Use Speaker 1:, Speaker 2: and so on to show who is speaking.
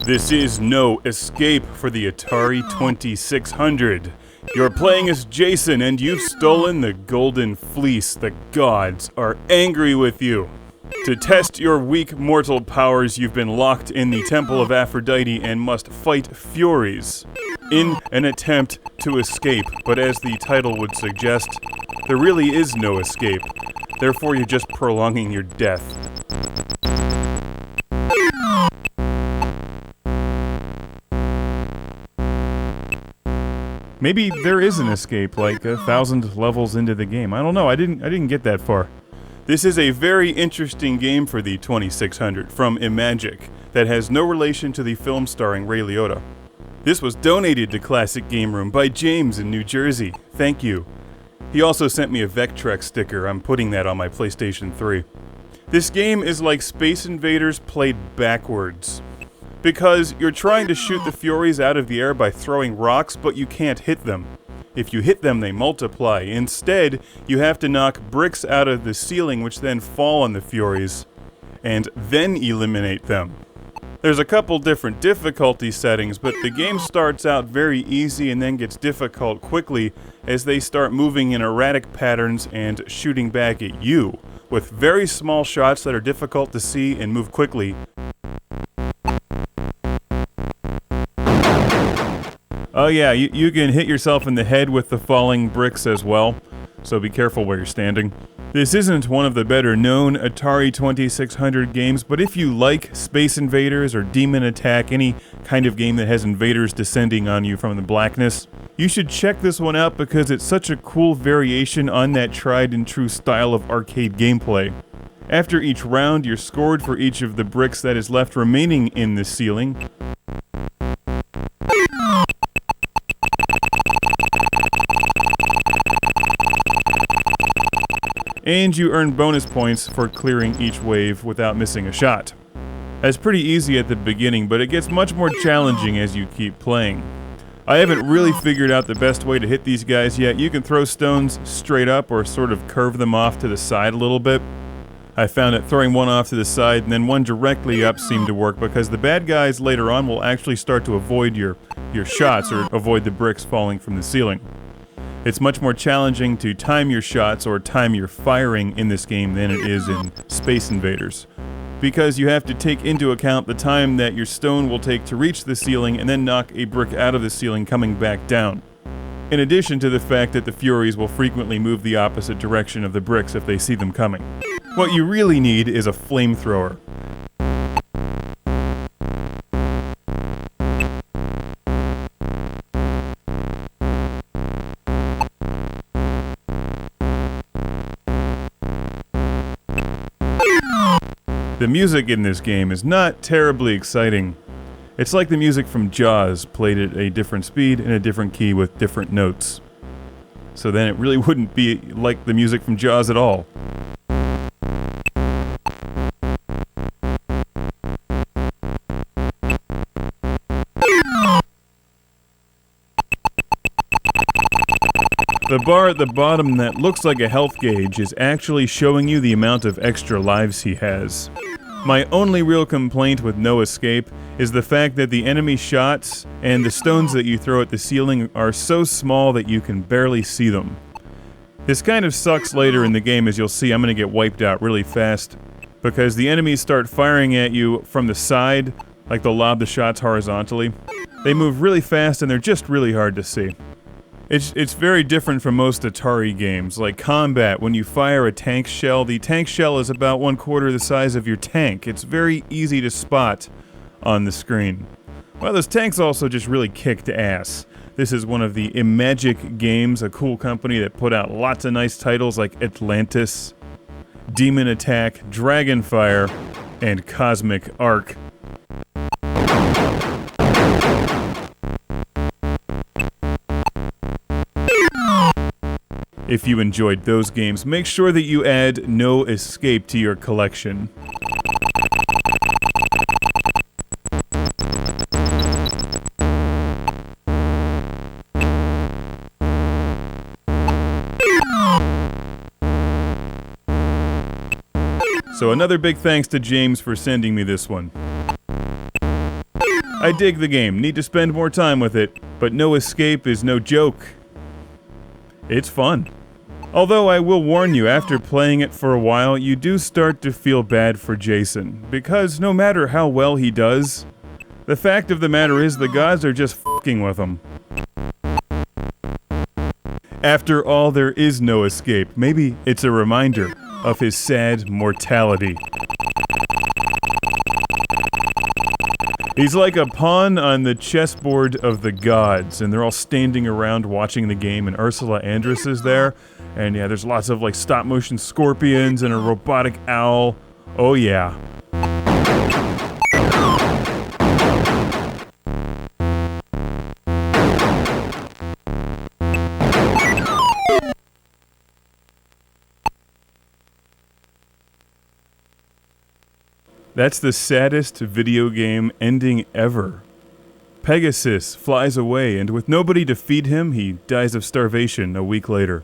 Speaker 1: This is No Escape for the Atari 2600. You're playing as Jason and you've stolen the Golden Fleece. The gods are angry with you. To test your weak mortal powers, you've been locked in the Temple of Aphrodite and must fight Furies in an attempt to escape. But as the title would suggest, there really is no escape. Therefore, you're just prolonging your death. Maybe there is an escape, like 1,000 levels into the game. I don't know, I didn't get that far. This is a very interesting game for the 2600 from Imagic that has no relation to the film starring Ray Liotta. This was donated to Classic Game Room by James in New Jersey. Thank you. He also sent me a Vectrex sticker. I'm putting that on my PlayStation 3. This game is like Space Invaders played backwards. Because you're trying to shoot the Furies out of the air by throwing rocks, but you can't hit them. If you hit them, they multiply. Instead, you have to knock bricks out of the ceiling, which then fall on the Furies, and then eliminate them. There's a couple different difficulty settings, but the game starts out very easy and then gets difficult quickly as they start moving in erratic patterns and shooting back at you, with very small shots that are difficult to see and move quickly. Oh yeah, you can hit yourself in the head with the falling bricks as well, so be careful where you're standing. This isn't one of the better known Atari 2600 games, but if you like Space Invaders or Demon Attack, any kind of game that has invaders descending on you from the blackness, you should check this one out because it's such a cool variation on that tried and true style of arcade gameplay. After each round, you're scored for each of the bricks that is left remaining in the ceiling. And you earn bonus points for clearing each wave without missing a shot. That's pretty easy at the beginning, but it gets much more challenging as you keep playing. I haven't really figured out the best way to hit these guys yet. You can throw stones straight up or sort of curve them off to the side a little bit. I found that throwing one off to the side and then one directly up seemed to work because the bad guys later on will actually start to avoid your shots or avoid the bricks falling from the ceiling. It's much more challenging to time your shots or time your firing in this game than it is in Space Invaders, because you have to take into account the time that your stone will take to reach the ceiling and then knock a brick out of the ceiling coming back down. In addition to the fact that the Furies will frequently move the opposite direction of the bricks if they see them coming. What you really need is a flamethrower. The music in this game is not terribly exciting. It's like the music from Jaws, played at a different speed in a different key with different notes. So then it really wouldn't be like the music from Jaws at all. The bar at the bottom that looks like a health gauge is actually showing you the amount of extra lives he has. My only real complaint with No Escape is the fact that the enemy shots and the stones that you throw at the ceiling are so small that you can barely see them. This kind of sucks later in the game, as you'll see. I'm going to get wiped out really fast because the enemies start firing at you from the side, like they'll lob the shots horizontally. They move really fast and they're just really hard to see. It's very different from most Atari games, like Combat. When you fire a tank shell, the tank shell is about 1/4 the size of your tank. It's very easy to spot on the screen. Well, those tanks also just really kicked ass. This is one of the Imagic games, a cool company that put out lots of nice titles like Atlantis, Demon Attack, Dragonfire, and Cosmic Arc. If you enjoyed those games, make sure that you add No Escape to your collection. So another big thanks to James for sending me this one. I dig the game, need to spend more time with it, but No Escape is no joke. It's fun. Although I will warn you, after playing it for a while, you do start to feel bad for Jason, because no matter how well he does, the fact of the matter is the gods are just fucking with him. After all, there is no escape. Maybe it's a reminder of his sad mortality. He's like a pawn on the chessboard of the gods, and they're all standing around watching the game, and Ursula Andress is there. And yeah, there's lots of like stop-motion scorpions and a robotic owl. Oh yeah. That's the saddest video game ending ever. Pegasus flies away, and with nobody to feed him, he dies of starvation a week later.